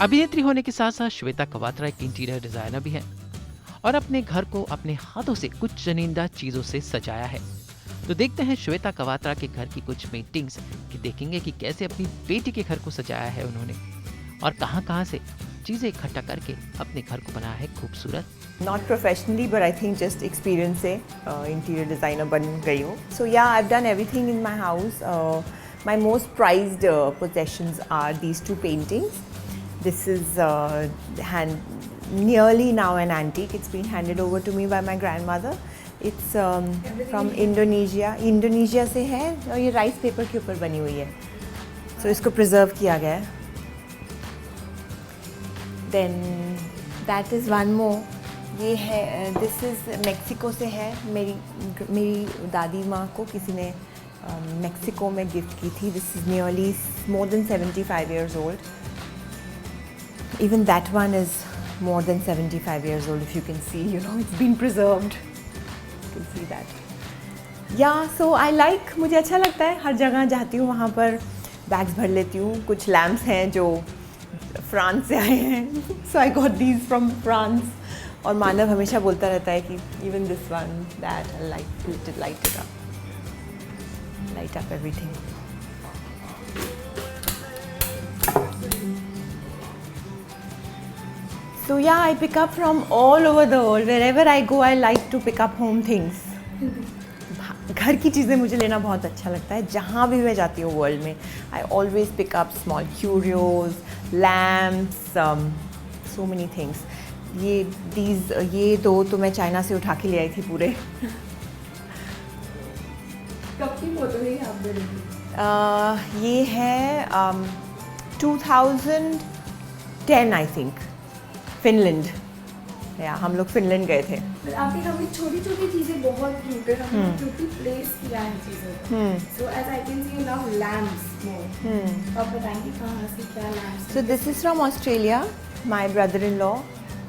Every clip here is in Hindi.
अभिनेत्री होने के साथ साथ श्वेता कवात्रा एक इंटीरियर डिजाइनर भी है और अपने घर को अपने हाथों से कुछ चुनिंदा चीजों से सजाया है। तो देखते हैं श्वेता कवात्रा के घर की कुछ पेंटिंग्स कि देखेंगे कि कैसे अपनी बेटी के घर को सजाया है उन्होंने और कहां से चीजें इकट्ठा करके अपने घर को बनाया है खूबसूरत। Not professionally, but I think just experience से interior designer बन गई हूँ. So yeah, I've done everything in my house. My most prized possessions are these two paintings. This is nearly now an antique. It's been handed over to me by my grandmother. It's from Indonesia. Indonesia से है और ये राइस पेपर के ऊपर बनी हुई है. So इसको preserve किया गया है. Then that is one more. ये है दिस इज़ मेक्सिको से है. मेरी दादी माँ को किसी ने मेक्सिको में गिफ्ट की थी. This is nearly more than 75 years old. Even that one is more than 75 years old. If you can see, you know, it's been preserved. You can see that. Yeah, so I like. मुझे अच्छा लगता है. हर जगह जाती हूँ वहाँ पर बैग्स भर लेती हूँ. कुछ लैम्प्स हैं जो फ्रांस से आए हैं. So I got these from France. और मानव हमेशा बोलता रहता है कि even this one, that I like to light it up. Light up everything. So yeah, I pick up from all over the world. Wherever I go, I like to pick up home things. घर की चीज़ें मुझे लेना बहुत अच्छा लगता है. जहाँ भी मैं जाती हूँ वर्ल्ड में, I always pick up small curios, lamps, so many things. ये दो तो मैं चाइना से उठा के ले आई थी पूरे. कब की फोटो है आप मेरी? ये है 2010 आई थिंक. फिनलैंड. या हम लोग फिनलैंड गए थे. आपके घर में छोटी छोटी चीज़ें बहुत क्यूट है. हमने क्यूटली प्लेस किया है चीज़ों को. So as I can see you love lamps more. आप बताएंगे कहाँ से क्या lamps? So this is from Australia. My brother in law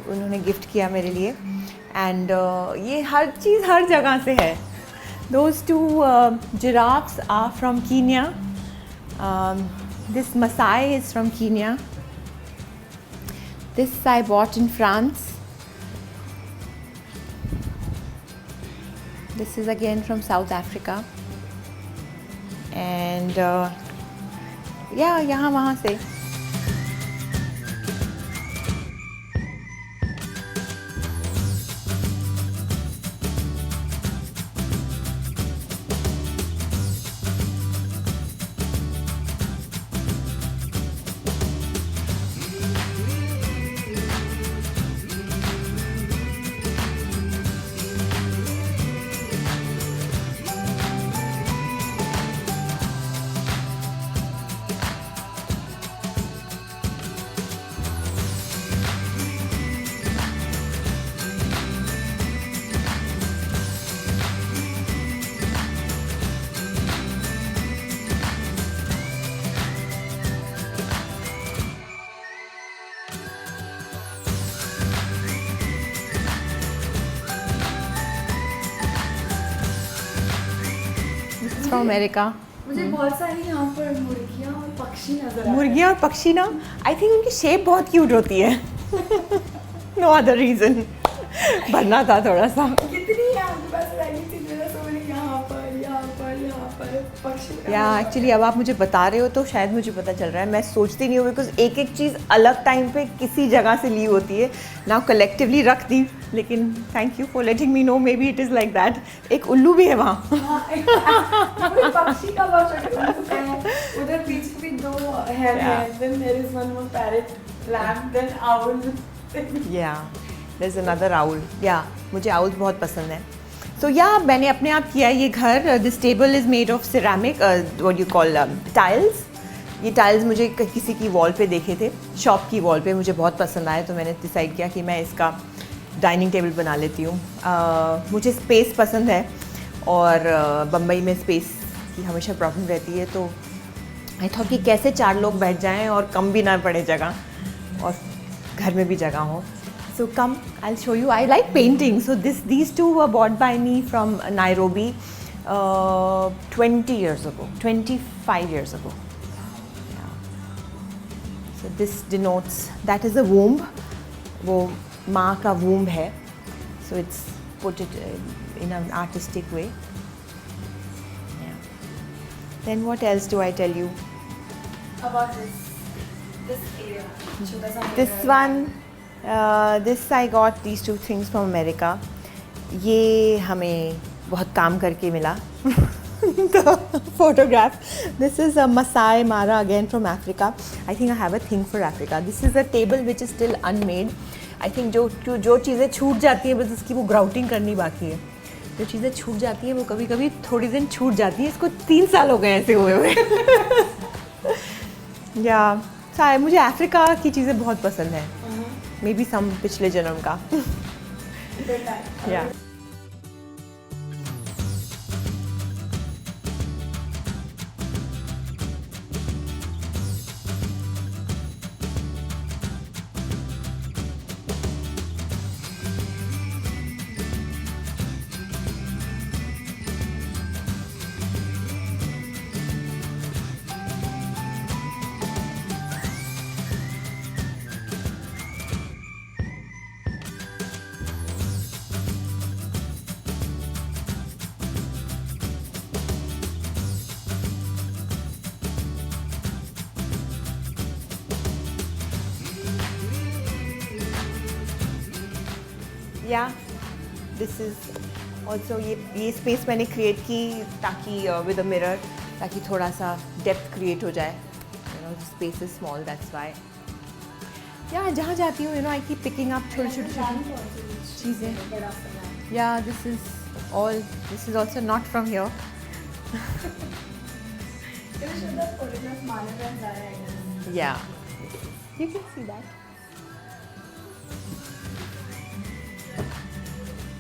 उन्होंने गिफ्ट किया मेरे लिए. एंड ये हर चीज़ हर जगह से है. Those two giraffes are from Kenya. This Maasai is from Kenya. This I bought in France. This is again from South Africa. And yeah, यहाँ वहाँ से. From America. मुझे बहुत सारी यहाँ पर मुर्गियाँ और पक्षी नजर आ मुर्गियाँ और पक्षी ना, आई थिंक उनकी शेप बहुत क्यूट होती है. No other reason. बनना था थोड़ा सा. कितनी है आपके पास वैरायटी थी. मेरा तो मैंने यहाँ पर पक्षी. या एक्चुअली अब आप मुझे बता रहे हो तो शायद मुझे पता चल रहा है. मैं सोचती नहीं हूँ बिकॉज एक एक चीज़ अलग टाइम पे किसी जगह से ली होती है. नाउ कलेक्टिवली रख दी. लेकिन thank you for letting me know. May be it is like that. एक उल्लू भी है वहाँ. पक्षी का बहुत है. उधर पीछे भी दो है. Then there is one more parrot, lamb, then owl. Yeah, there's another owl. Yeah, मुझे owls बहुत पसंद है. So yeah, मैंने अपने आप किया ये घर. This table is made of ceramic, what you call tiles. ये टाइल्स मुझे किसी की वॉल पे देखे थे, शॉप की वॉल पे. मुझे बहुत पसंद आए तो मैंने डिसाइड किया कि मैं इसका डाइनिंग टेबल बना लेती हूँ. मुझे स्पेस पसंद है और बम्बई में स्पेस की हमेशा प्रॉब्लम रहती है. तो आई थॉट कि कैसे 4 लोग बैठ जाएं और कम भी ना पड़े जगह और घर में भी जगह हो. So come, I'll show you. I like painting. So these two were bought by me from Nairobi 20 years ago, 25 years ago. Yeah. So this denotes that is a womb. वो माँ का womb है. So it's put it in an artistic way. Yeah. Then what else do I tell you? About this area. छोटा सा This mirror. one, this I got these two things from America. ये हमें बहुत काम करके मिला. The photograph. This is a Masai Mara again from Africa. I think I have a thing for Africa. This is a table which is still unmade. I think जो चीज़ें छूट जाती हैं बस उसकी वो ग्राउटिंग करनी बाकी है. जो चीज़ें छूट जाती हैं वो कभी कभी थोड़ी दिन छूट जाती हैं. इसको 3 साल हो गए ऐसे हुए हुए. या मुझे अफ्रीका की चीज़ें बहुत पसंद है. मे बी सम पिछले जन्म का. Good time. या दिस इज़ ऑल्सो ये स्पेस मैंने क्रिएट की ताकि विद अ मिरर ताकि थोड़ा सा डेप्थ क्रिएट हो जाए. Space is small that's why. या जहाँ जाती हूँ आई कीप पिकिंग अप छोटी चीज़ें. बड़ा सा lamp. या this is also not from here. Can you show the original Manava and Zara items? या you can see that.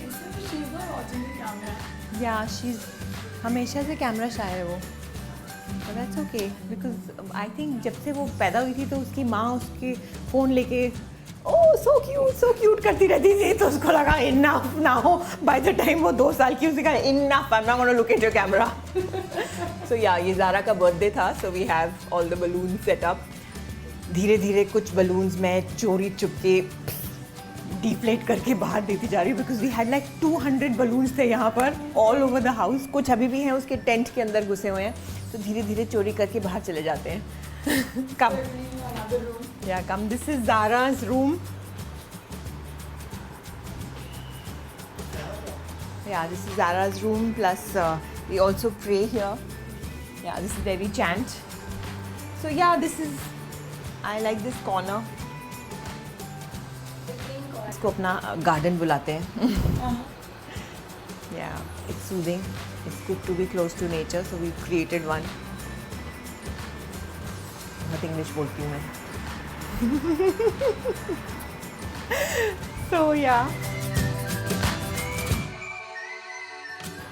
Except she's not watching the camera. या शी हमेशा से कैमरा शाय है वो. But that's okay because I think जब से वो पैदा हुई थी तो उसकी माँ उसके फ़ोन लेके ओह सो क्यूट करती रहती थी. तो उसको लगा enough now by the time वो 2 साल की उसने कहा enough I am not gonna look at your camera. So yeah ये ज़ारा का बर्थडे था. So we have all the balloon set up. धीरे धीरे कुछ बलून्स मैं चोरी चुपके डिफ्लेट करके बाहर देती जा रही हूँ because we had like 200 balloons थे यहाँ पर ऑल ओवर द हाउस. कुछ अभी भी हैं उसके टेंट के अंदर घुसे हुए हैं. तो धीरे धीरे चोरी करके बाहर चले जाते हैं. कम Another room. Yeah come. This is Zara's room. Yeah, this is Zara's room plus we also pray here. Yeah, this is where we chant. So yeah, this is I like this corner. The pink one. इसको अपना गार्डन बुलाते हैं. Yeah, it's soothing. It's good to be close to nature, so we created one. बहुत इंग्लिश बोलती हूँ मैं. So yeah.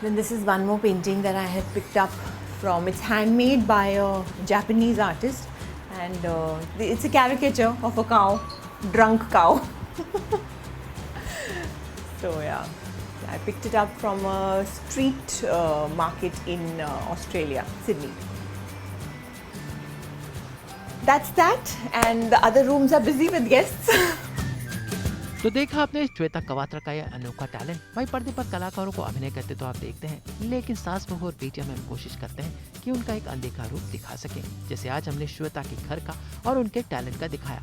Then this is one more painting that I have picked up from. It's handmade by a Japanese artist, and it's a caricature of a cow, drunk cow. So yeah, I picked it up from a street market in Australia, Sydney. That's that, and the other rooms are busy with guests. तो देखा आपने श्वेता कवात्रा का यह अनोखा टैलेंट. भाई पर्दे पर कलाकारों को अभिनय करते तो आप देखते हैं, लेकिन सास बहू और बेटियां में हम कोशिश करते हैं कि उनका एक अनदेखा रूप दिखा सकें. जैसे आज हमने श्वेता के घर का और उनके टैलेंट का दिखाया.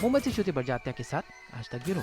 मोहम्मद से श्रुति बड़जात्या के साथ आज तक ब्यूरो.